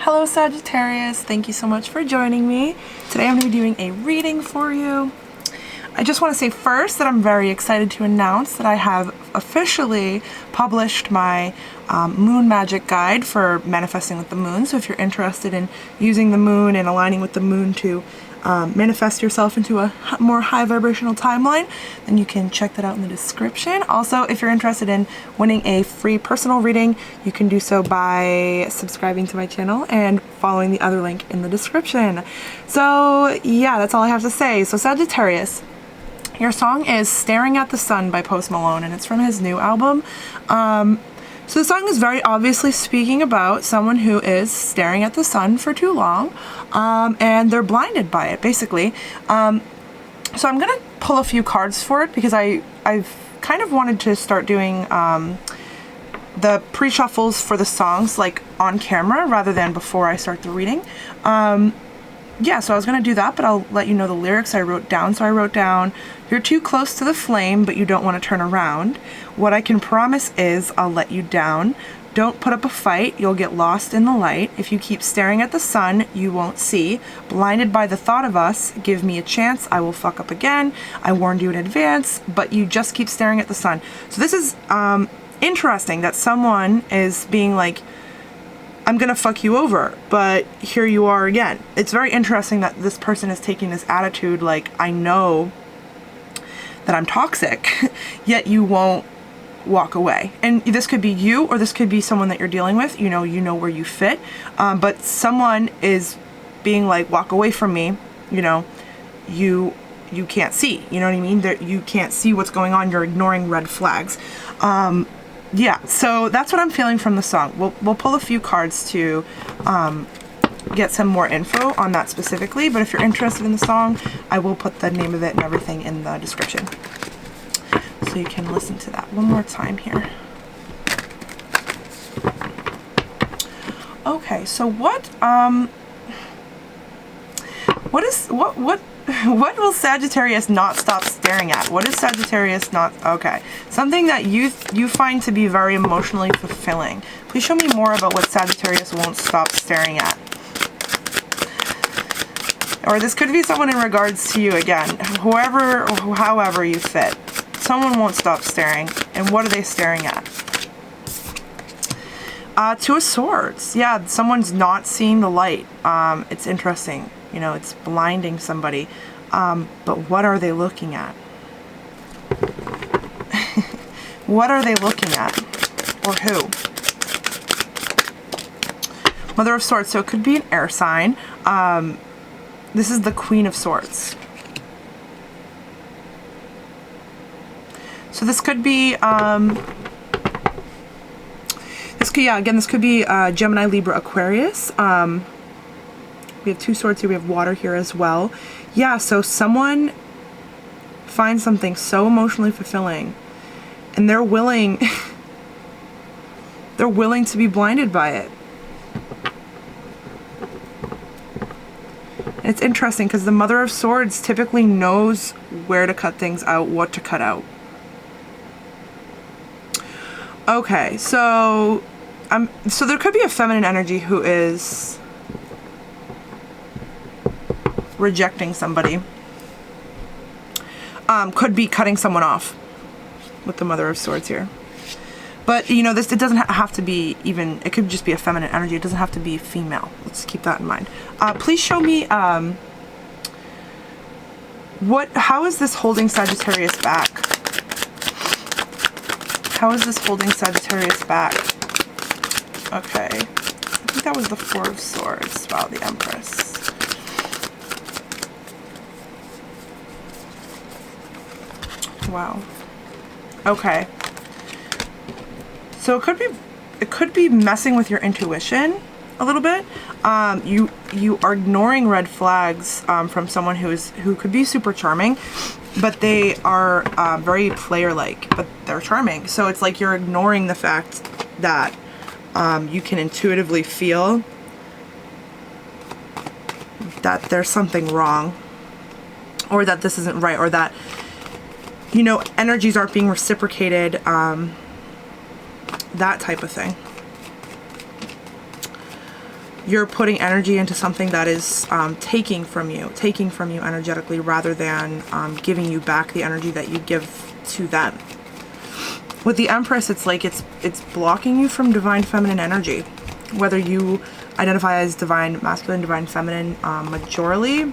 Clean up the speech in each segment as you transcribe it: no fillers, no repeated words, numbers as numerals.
Hello Sagittarius, thank you so much for joining me. Today I'm going to be doing a reading for you. I just want to say first that I'm very excited to announce that I have officially published my moon magic guide for manifesting with the moon. So if you're interested in using the moon and aligning with the moon to manifest yourself into a more high vibrational timeline, then you can check that out in the description. Also, if you're interested in winning a free personal reading, you can do so by subscribing to my channel and following the other link in the description. So yeah, that's all I have to say. So Sagittarius, your song is Staring at the Sun by Post Malone, and it's from his new album. So the song is very obviously speaking about someone who is staring at the sun for too long, and they're blinded by it, basically. So I'm gonna pull a few cards for it because I've kind of wanted to start doing the pre-shuffles for the songs like on camera rather than before I start the reading. Yeah, so I was gonna do that, but I'll let you know the lyrics I wrote down. So I wrote down, "You're too close to the flame, but you don't want to turn around. What I can promise is I'll let you down. Don't put up a fight, you'll get lost in the light. If you keep staring at the sun, you won't see. Blinded by the thought of us, give me a chance, I will fuck up again. I warned you in advance, but you just keep staring at the sun." So this is interesting that someone is being like, I'm gonna fuck you over, but here you are again. It's very interesting that this person is taking this attitude like, I know that I'm toxic, yet you won't walk away. And this could be you, or this could be someone that you're dealing with. You know where you fit, but someone is being like, walk away from me. You can't see. You know what I mean? You can't see what's going on. You're ignoring red flags. Yeah, so that's what I'm feeling from the song. We'll pull a few cards to get some more info on that specifically, but if you're interested in the song, I will put the name of it and everything in the description. So you can listen to that one more time here. Okay, so what will Sagittarius not stop staring at? What is Sagittarius not? Okay. Something that you find to be very emotionally fulfilling. Please show me more about what Sagittarius won't stop staring at. Or this could be someone in regards to you again. However you fit. Someone won't stop staring. And what are they staring at? Two of Swords. Yeah, someone's not seeing the light. It's interesting. It's blinding somebody. But what are they looking at? What are they looking at? Or who? Mother of Swords. So it could be an air sign. This is the Queen of Swords. So this could be, this could be Gemini, Libra, Aquarius. We have two swords here. We have water here as well. Yeah, so someone finds something so emotionally fulfilling, and they're willing to be blinded by it. And it's interesting because the Mother of Swords typically knows where to cut things out, what to cut out. Okay, so there could be a feminine energy who is rejecting somebody. Could be cutting someone off with the Mother of Swords here. But it doesn't have to be even, it could just be a feminine energy. It doesn't have to be female. Let's keep that in mind. Please show me how is this holding Sagittarius back? How is this holding Sagittarius back? Okay. I think that was the Four of Swords. Wow, the Empress. Wow. Okay. So it could be messing with your intuition a little bit. You are ignoring red flags from someone who could be super charming, but they are very player-like, but they're charming. So it's like you're ignoring the fact that you can intuitively feel that there's something wrong, or that this isn't right, or that energies aren't being reciprocated, that type of thing. you're putting energy into something that is taking from you energetically, rather than giving you back the energy that you give to them. With the Empress, it's like it's blocking you from divine feminine energy. Whether you identify as divine masculine, divine feminine, majorly,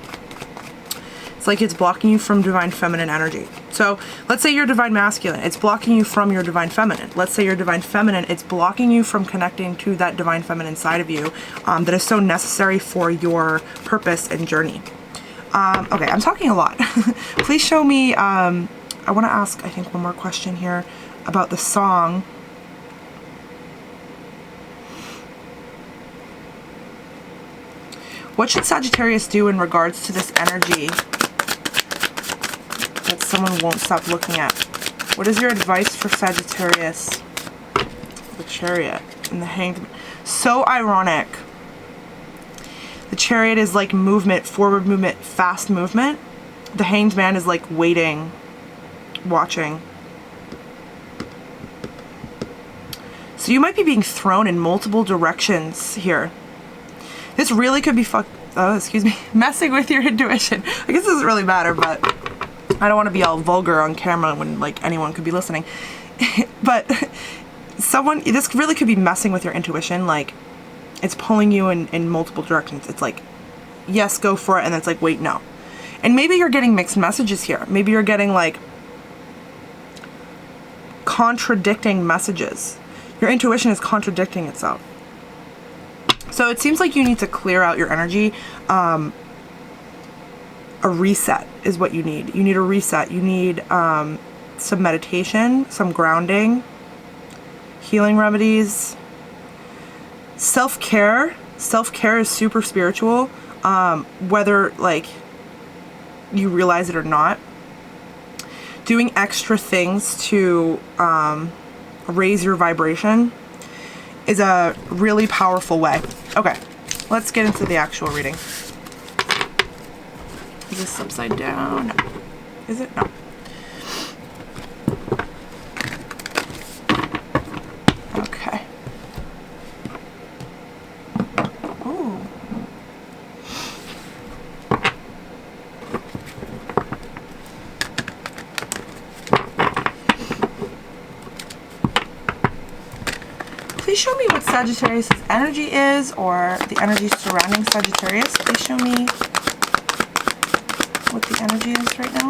it's like it's blocking you from divine feminine energy. So let's say you're divine masculine, it's blocking you from your divine feminine. Let's say you're divine feminine, it's blocking you from connecting to that divine feminine side of you that is so necessary for your purpose and journey. Okay, I'm talking a lot. Please show me, I want to ask, I think, one more question here about the song. What should Sagittarius do in regards to this energy that someone won't stop looking at? What is your advice for Sagittarius? The Chariot and the Hanged. So ironic. The Chariot is like movement, forward movement, fast movement. The Hanged Man is like waiting, watching. So you might be being thrown in multiple directions here. This really could be messing with your intuition. I guess it doesn't really matter, but I don't want to be all vulgar on camera when like anyone could be listening. But this really could be messing with your intuition. Like, it's pulling you in multiple directions. It's like, yes, go for it. And it's like, wait, no. And maybe you're getting mixed messages here. Maybe you're getting like contradicting messages. Your intuition is contradicting itself. So it seems like you need to clear out your energy. A reset is what you need. You need a reset. You need some meditation, some grounding, healing remedies, self-care. Self-care is super spiritual, whether like you realize it or not. Doing extra things to raise your vibration is a really powerful way. Okay, let's get into the actual reading. Is this upside down? No. Is it? No. Okay. Ooh. Please show me what Sagittarius' energy is, or the energy surrounding Sagittarius. Please show me what the energy is right now.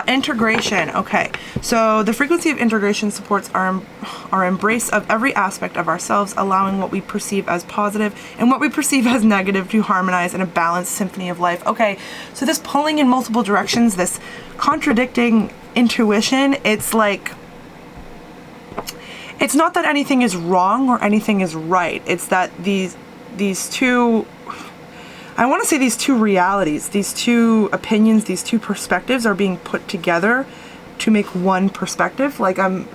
Integration. Okay, so the frequency of integration supports our embrace of every aspect of ourselves, allowing what we perceive as positive and what we perceive as negative to harmonize in a balanced symphony of life. Okay, so this pulling in multiple directions, this contradicting intuition, it's like, it's not that anything is wrong or anything is right. It's that these two, I want to say these two realities, these two opinions, these two perspectives are being put together to make one perspective. Like, I'm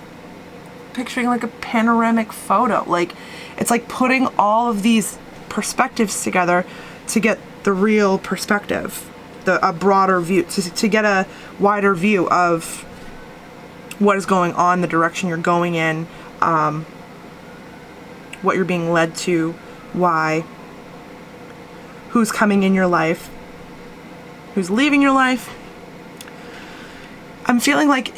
picturing like a panoramic photo. Like, it's like putting all of these perspectives together to get the real perspective, a broader view, to get a wider view of what is going on, the direction you're going in, what you're being led to, why, who's coming in your life, who's leaving your life. I'm feeling like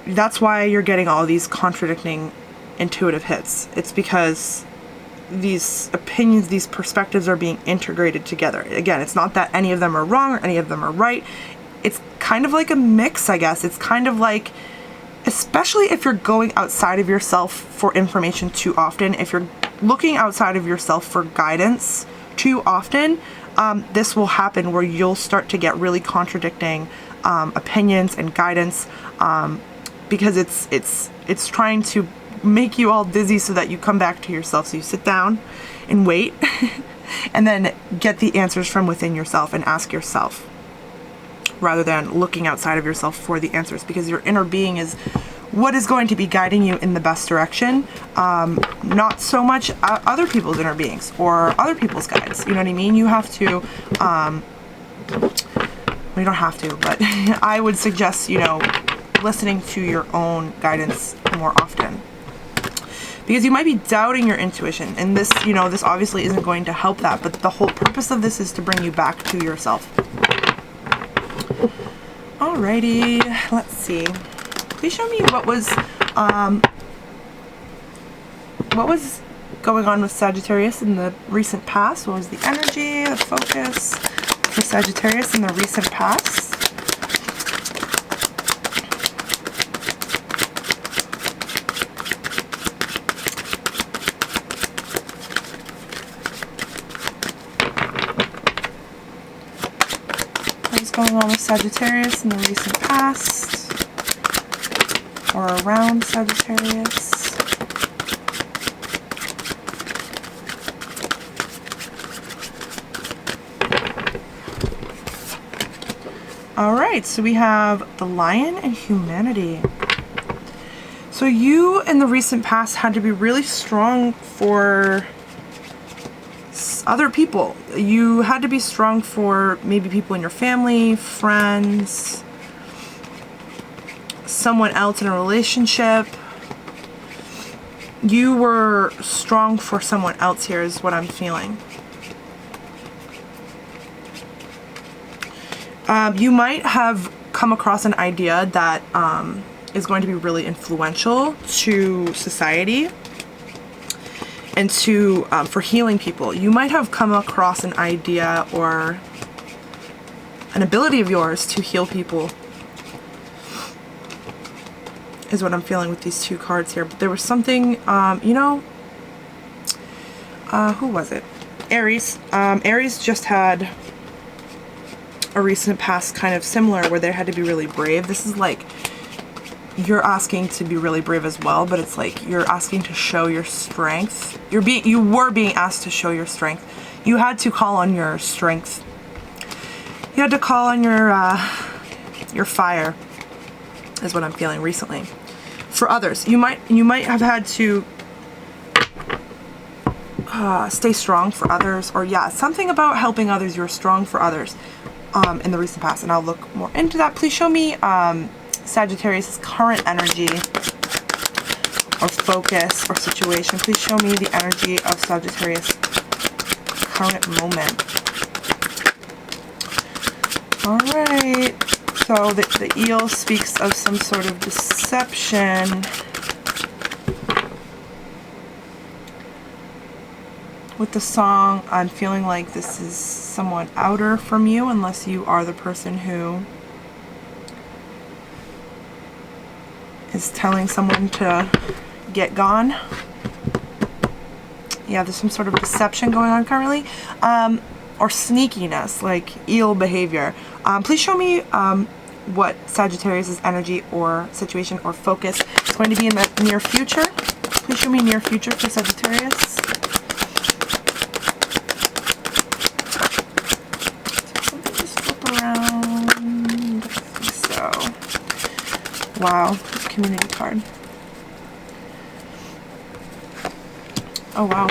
that's why you're getting all these contradicting intuitive hits. It's because these opinions, these perspectives are being integrated together. Again, it's not that any of them are wrong or any of them are right. It's kind of like a mix, I guess. It's kind of like, especially if you're going outside of yourself for information too often, if you're looking outside of yourself for guidance too often, this will happen where you'll start to get really contradicting opinions and guidance, because it's trying to make you all dizzy so that you come back to yourself. So you sit down and wait and then get the answers from within yourself and ask yourself, rather than looking outside of yourself for the answers, because your inner being is what is going to be guiding you in the best direction, not so much other people's inner beings or other people's guides. You know what I mean? You have to, well, you don't have to, but I would suggest, listening to your own guidance more often. because you might be doubting your intuition, and this, you know, this obviously isn't going to help that, but the whole purpose of this is to bring you back to yourself. Alrighty, let's see. Please show me what was going on with Sagittarius in the recent past. What was the energy, the focus for Sagittarius in the recent past? What's going on with Sagittarius in the recent past or around Sagittarius? All right, so we have the Lion and humanity. So you in the recent past had to be really strong for other people. You had to be strong for maybe people in your family, friends, someone else in a relationship. You were strong for someone else here is what I'm feeling. You might have come across an idea that is going to be really influential to society and to for healing people. You might have come across an idea or an ability of yours to heal people is what I'm feeling with these two cards here. But there was something, you know, who was it? Aries. Aries just had a recent past kind of similar where they had to be really brave. This is like you're asking to be really brave as well, but it's like you're asking to show your strength. You were being asked to show your strength. You had to call on your strength. You had to call on your fire is what I'm feeling recently. For others, you might have had to stay strong for others, or yeah, something about helping others. You're strong for others in the recent past, and I'll look more into that. Please show me Sagittarius' current energy or focus or situation. Please show me the energy of Sagittarius' current moment. All right. So the eel speaks of some sort of deception. With the song, I'm feeling like this is somewhat outer from you, unless you are the person who is telling someone to get gone. Yeah, there's some sort of deception going on currently. Or sneakiness, like eel behavior. Please show me what Sagittarius' energy or situation or focus is going to be in the near future. Please show me near future for Sagittarius. Something just flip around. I think so. Wow, community card. Oh wow.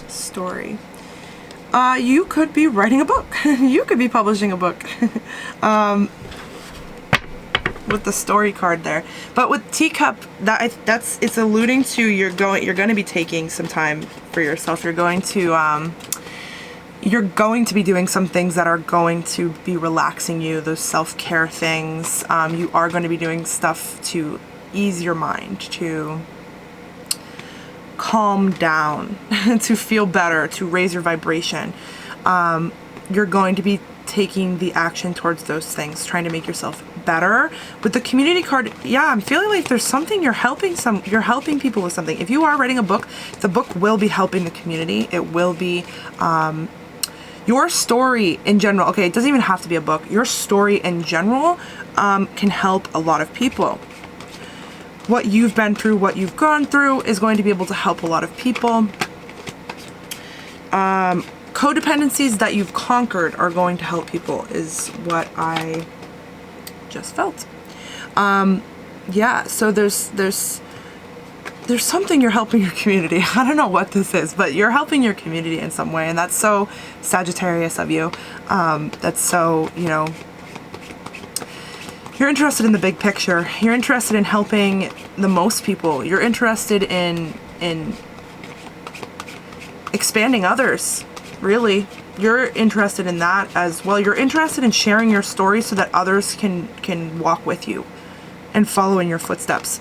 Story. You could be writing a book. You could be publishing a book. With the story card there. But with teacup, it's alluding to you're going to be taking some time for yourself. You're going to be doing some things that are going to be relaxing you, those self-care things. You are going to be doing stuff to ease your mind, to calm down, to feel better, to raise your vibration. You're going to be taking the action towards those things, trying to make yourself better. With the community card, yeah, I'm feeling like there's something you're helping people with something. If you are writing a book, the book will be helping the community. It will be your story in general. Okay, it doesn't even have to be a book. Your story in general can help a lot of people. What you've been through, what you've gone through is going to be able to help a lot of people. Codependencies that you've conquered are going to help people is what I just felt. Yeah, so there's something you're helping your community. I don't know what this is, but you're helping your community in some way, and that's so Sagittarius of you. That's so, you know, You're interested in the big picture. You're interested in helping the most people. You're interested in expanding others, really. You're interested in that as well. You're interested in sharing your story so that others can walk with you and follow in your footsteps.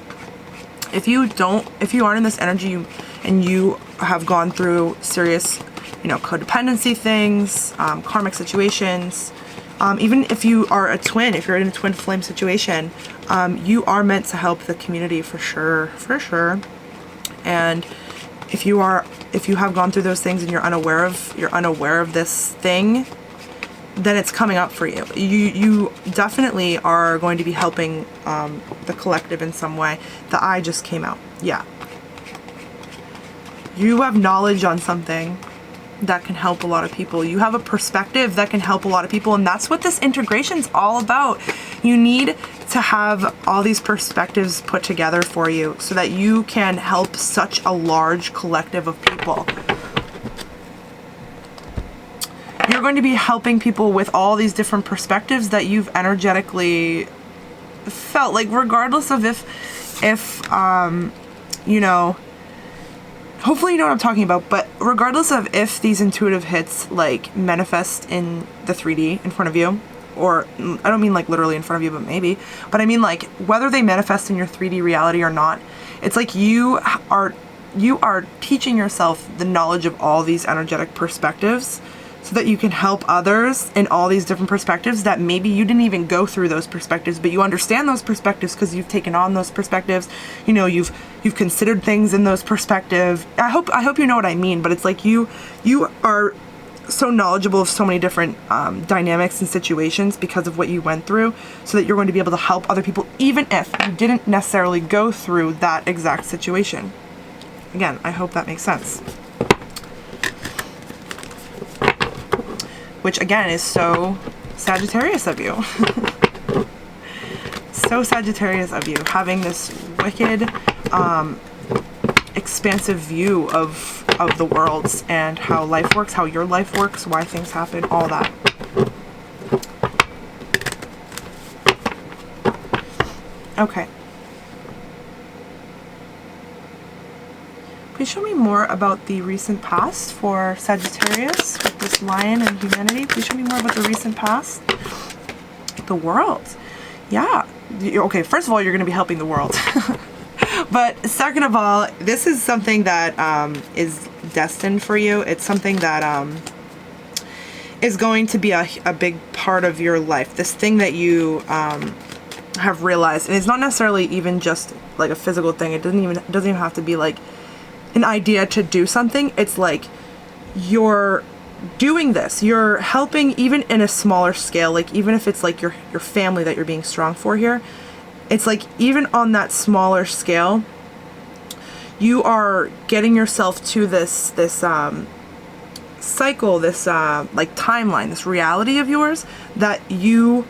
If you aren't in this energy and you have gone through serious, codependency things, karmic situations, even if you are a twin, if you're in a twin flame situation, you are meant to help the community for sure. And if you have gone through those things and you're unaware of this thing, then it's coming up for you. You definitely are going to be helping the collective in some way. The eye just came out. Yeah. You have knowledge on something that can help a lot of people. You have a perspective that can help a lot of people, and that's what this integration's all about. You need to have all these perspectives put together for you so that you can help such a large collective of people. You're going to be helping people with all these different perspectives that you've energetically felt, like regardless of if hopefully you know what I'm talking about, but regardless of if these intuitive hits like manifest in the 3D in front of you, or I don't mean like literally in front of you, but maybe, but I mean like whether they manifest in your 3D reality or not, it's like you are teaching yourself the knowledge of all these energetic perspectives so that you can help others in all these different perspectives that maybe you didn't even go through those perspectives, but you understand those perspectives because you've taken on those perspectives. You've considered things in those perspectives. I hope you know what I mean, but it's like you are so knowledgeable of so many different dynamics and situations because of what you went through, so that you're going to be able to help other people even if you didn't necessarily go through that exact situation. Again, I hope that makes sense. Which again is so Sagittarius of you. So Sagittarius of you, having this wicked, expansive view of the worlds and how life works, how your life works, why things happen, all that. Okay. Please show me more about the recent past for Sagittarius with this lion and humanity. Please show me more about the recent past. The world. Yeah. Okay, first of all, you're going to be helping the world. But second of all, this is something that is destined for you. It's something that is going to be a big part of your life. This thing that you have realized. And it's not necessarily even just like a physical thing. It doesn't even have to be like an idea to do something. It's like you're doing this, you're helping even in a smaller scale, like even if it's like your family that you're being strong for here, it's like even on that smaller scale, you are getting yourself to this cycle, this like timeline, this reality of yours that you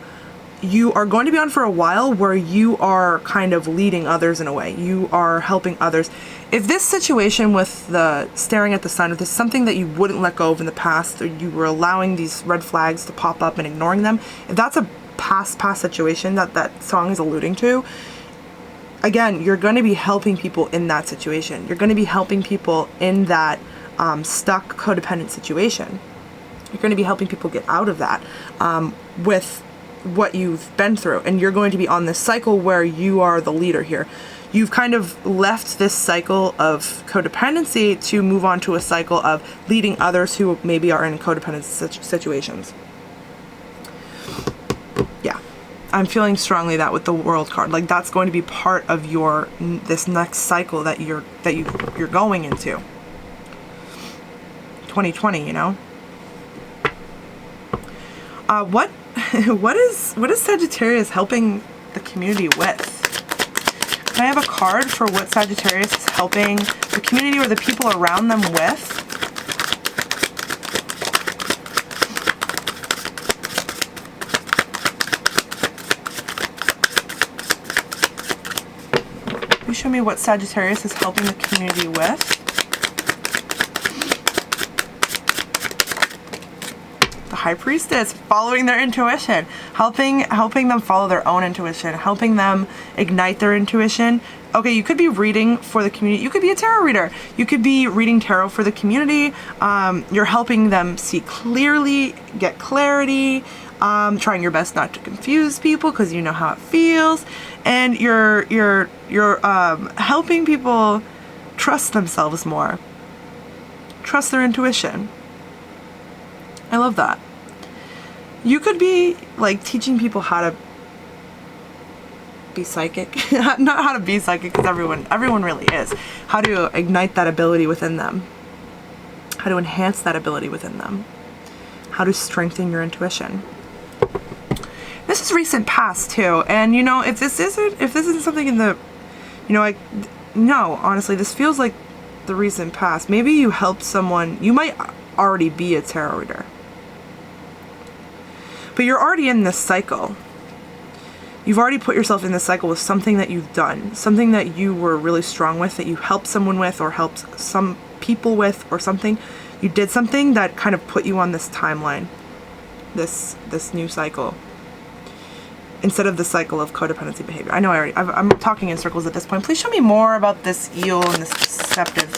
are going to be on for a while, where you are kind of leading others in a way. You are helping others. If this situation with the staring at the sun, if this is something that you wouldn't let go of in the past, or you were allowing these red flags to pop up and ignoring them, if that's a past situation that song is alluding to, again, you're going to be helping people in that situation. You're going to be helping people in that stuck codependent situation. You're going to be helping people get out of that with what you've been through, and you're going to be on this cycle where you are the leader here. You've kind of left this cycle of codependency to move on to a cycle of leading others who maybe are in codependent situations. Yeah, I'm feeling strongly that with the World card, like that's going to be part of your this next cycle that you're going into. 2020, you know. What is Sagittarius helping the community with? Can I have a card for what Sagittarius is helping the community or the people around them with? Can you show me what Sagittarius is helping the community with? The the High Priestess, following their intuition, helping them follow their own intuition, helping them ignite their intuition. Okay, you could be reading for the community. You could be a tarot reader. You could be reading tarot for the community. You're helping them see clearly, get clarity, trying your best not to confuse people because you know how it feels, and you're helping people trust themselves more, trust their intuition. I love that. You could be like teaching people how to be psychic. Not how to be psychic, because everyone really is. How to ignite that ability within them. How to enhance that ability within them. How to strengthen your intuition. This is recent past too, and you know, if this isn't something in the, you know, no, honestly, this feels like the recent past. Maybe you helped someone. You might already be a tarot reader, but you're already in this cycle. You've already put yourself in this cycle with something that you've done, something that you were really strong with, that you helped someone with, or helped some people with, or something. You did something that kind of put you on this timeline, this new cycle, instead of the cycle of codependency behavior. I know I'm talking in circles at this point. Please show me more about this eel and this deceptive.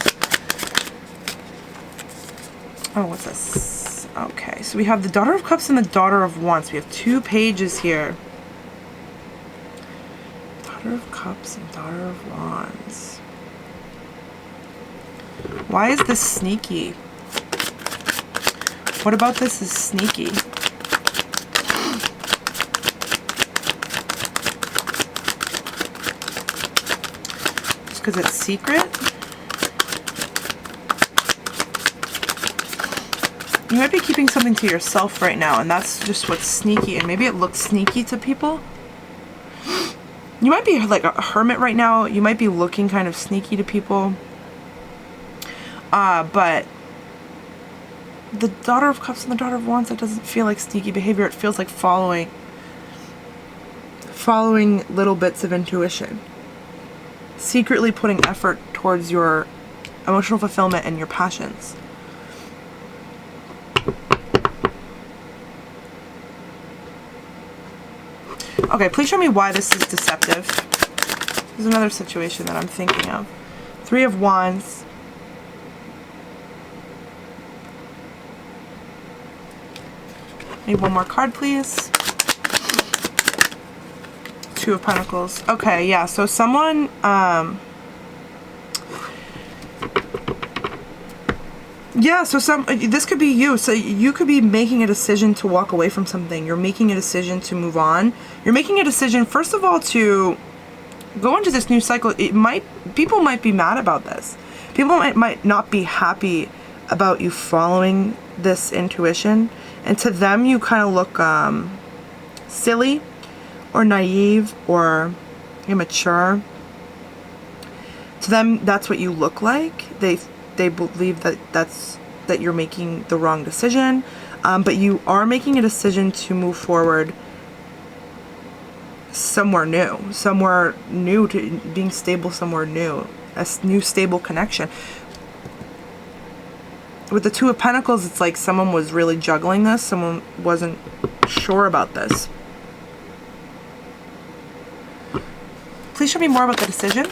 Oh, what's this? Okay, so we have the Daughter of Cups and the Daughter of Wands. We have 2 pages here. Daughter of Cups and Daughter of Wands. Why is this sneaky? What about this is sneaky? Just because it's secret? You might be keeping something to yourself right now, and that's just what's sneaky, and maybe it looks sneaky to people. You might be like a hermit right now. You might be looking kind of sneaky to people. But the Daughter of Cups and the Daughter of Wands, that doesn't feel like sneaky behavior. It feels like following little bits of intuition. Secretly putting effort towards your emotional fulfillment and your passions. Okay, please show me why this is deceptive. There's another situation that I'm thinking of. 3 of Wands. Need one more card, please. 2 of Pentacles. Okay, yeah, so someone, yeah, so this could be you. So you could be making a decision to walk away from something. You're making a decision to move on. You're making a decision, first of all, to go into this new cycle. People might be mad about this. People might not be happy about you following this intuition. And to them, you kind of look silly or naive or immature. To them, that's what you look like. They believe that you're making the wrong decision, but you are making a decision to move forward somewhere new to being stable, somewhere new, a new stable connection. With the 2 of Pentacles, it's like someone was really juggling this. Someone wasn't sure about this. Please show me more about the decision.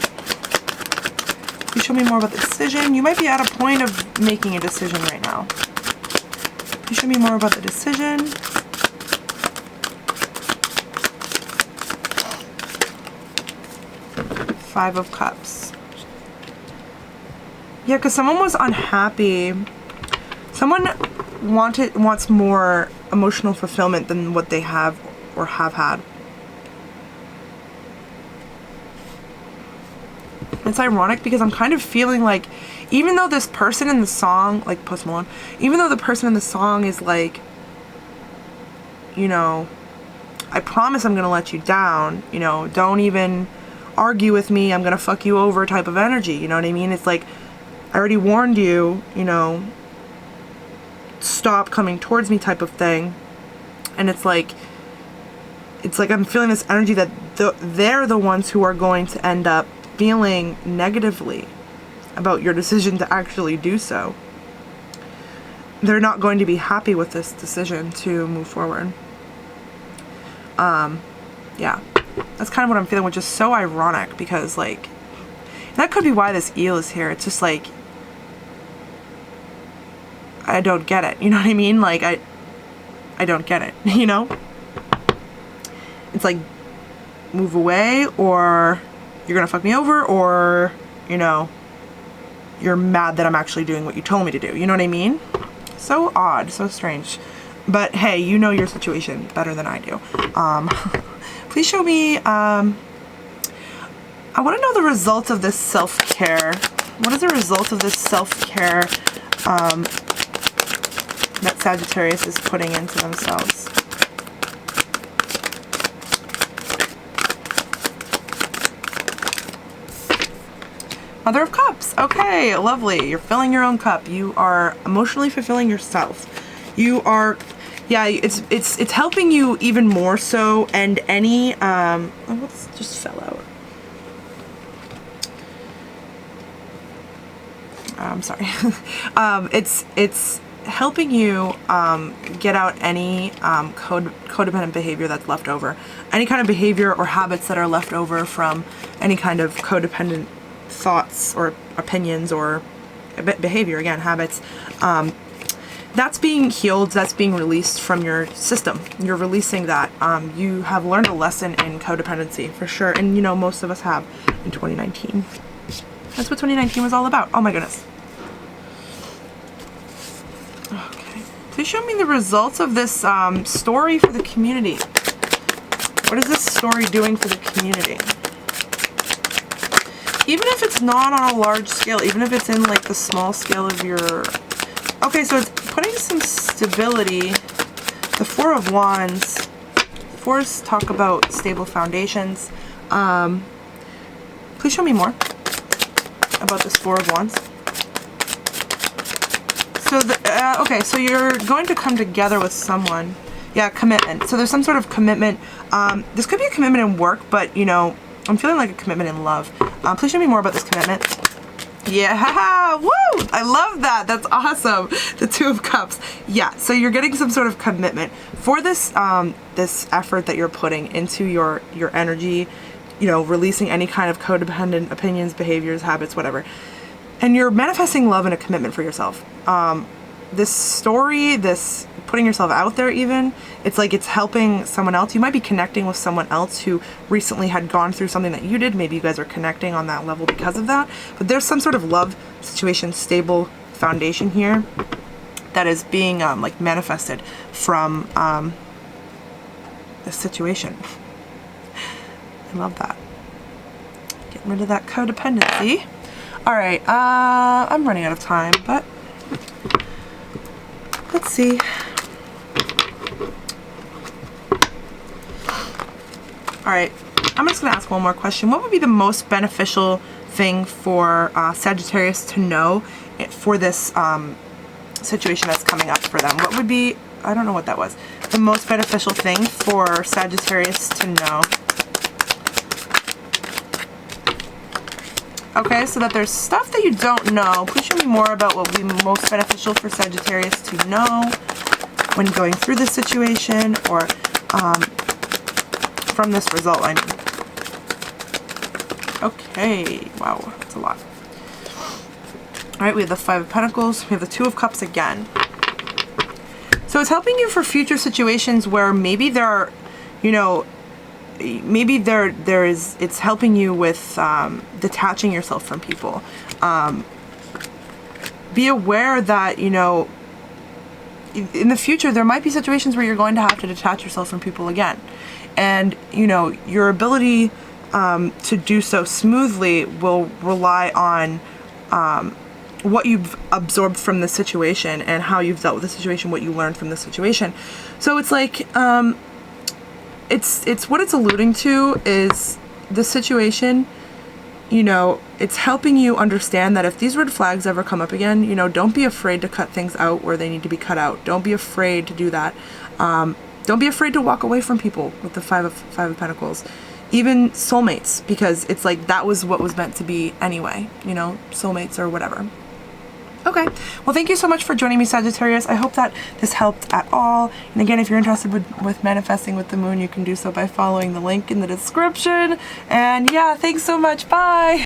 Please show me more about the decision. You might be at a point of making a decision right now. Please show me more about the decision. Five of Cups. Yeah, because someone was unhappy. Someone wants more emotional fulfillment than what they have or have had. It's ironic because I'm kind of feeling like, even though this person in the song, like Post Malone, even though the person in the song is like, you know, I promise I'm gonna let you down, you know, don't even argue with me, I'm gonna fuck you over type of energy, you know what I mean? It's like, I already warned you, you know, stop coming towards me type of thing. And it's like I'm feeling this energy that they're the ones who are going to end up feeling negatively about your decision to actually do so. they're not going to be happy with this decision to move forward. Yeah, that's kind of what I'm feeling, which is so ironic because, like, that could be why this eel is here. It's just like, I don't get it. You know what I mean? Like, I don't get it, you know? It's like, move away, or you're gonna fuck me over, or, you know, you're mad that I'm actually doing what you told me to do. You know what I mean? So odd, so strange. But hey, you know your situation better than I do. Please show me, I want to know the results of this self-care. What is the result of this self-care that Sagittarius is putting into themselves? Mother of Cups. Okay, lovely. You're filling your own cup. You are emotionally fulfilling yourself. You are, yeah, it's helping you even more so. And any oh, what's just fell out? I'm sorry. It's helping you get out any codependent behavior that's left over, any kind of behavior or habits that are left over from any kind of codependent thoughts or opinions or behavior, again, habits. That's being healed, that's being released from your system. You're releasing that. You have learned a lesson in codependency for sure, and you know, most of us have in 2019. That's what 2019 was all about. Oh my goodness. Okay. Please show me the results of this story for the community. What is this story doing for the community? Even if it's not on a large scale, even if it's in like the small scale of your... Okay, so it's putting some stability. The Four of Wands. Fours talk about stable foundations. Please show me more about this Four of Wands. So, okay, so you're going to come together with someone. Yeah, commitment. So there's some sort of commitment. This could be a commitment in work, but, you know, I'm feeling like a commitment in love. Please show me more about this commitment. Yeah, woo! I love that. That's awesome. The Two of Cups. Yeah, so you're getting some sort of commitment for this this effort that you're putting into your energy, you know, releasing any kind of codependent opinions, behaviors, habits, whatever. And you're manifesting love and a commitment for yourself. This story, this putting yourself out there even, it's like it's helping someone else. You might be connecting with someone else who recently had gone through something that you did. Maybe you guys are connecting on that level because of that. But there's some sort of love situation, stable foundation here that is being like manifested from this situation. I love that. Getting rid of that codependency. All right, I'm running out of time, but let's see. All right, I'm just gonna ask one more question. What would be the most beneficial thing for Sagittarius to know for this situation that's coming up for them? What would be, I don't know what that was, the most beneficial thing for Sagittarius to know? Okay, so that there's stuff that you don't know. Please show me more about what would be most beneficial for Sagittarius to know when going through this situation, or from this result, I mean. Okay, wow, that's a lot. All right, we have the Five of Pentacles. We have the Two of Cups again. So it's helping you for future situations where maybe there are, you know, maybe it's helping you with detaching yourself from people. Be aware that, you know, in the future there might be situations where you're going to have to detach yourself from people again, and you know, your ability to do so smoothly will rely on what you've absorbed from the situation and how you've dealt with the situation, what you learned from the situation. So it's like it's what it's alluding to is the situation, you know, it's helping you understand that if these red flags ever come up again, you know, don't be afraid to cut things out where they need to be cut out. Don't be afraid to do that. Don't be afraid to walk away from people with the Five of Pentacles. Even soulmates, because it's like that was what was meant to be anyway, you know, soulmates or whatever. Okay, well thank you so much for joining me, Sagittarius. I hope that this helped at all. And again, if you're interested with manifesting with the moon, you can do so by following the link in the description. And yeah, thanks so much. Bye.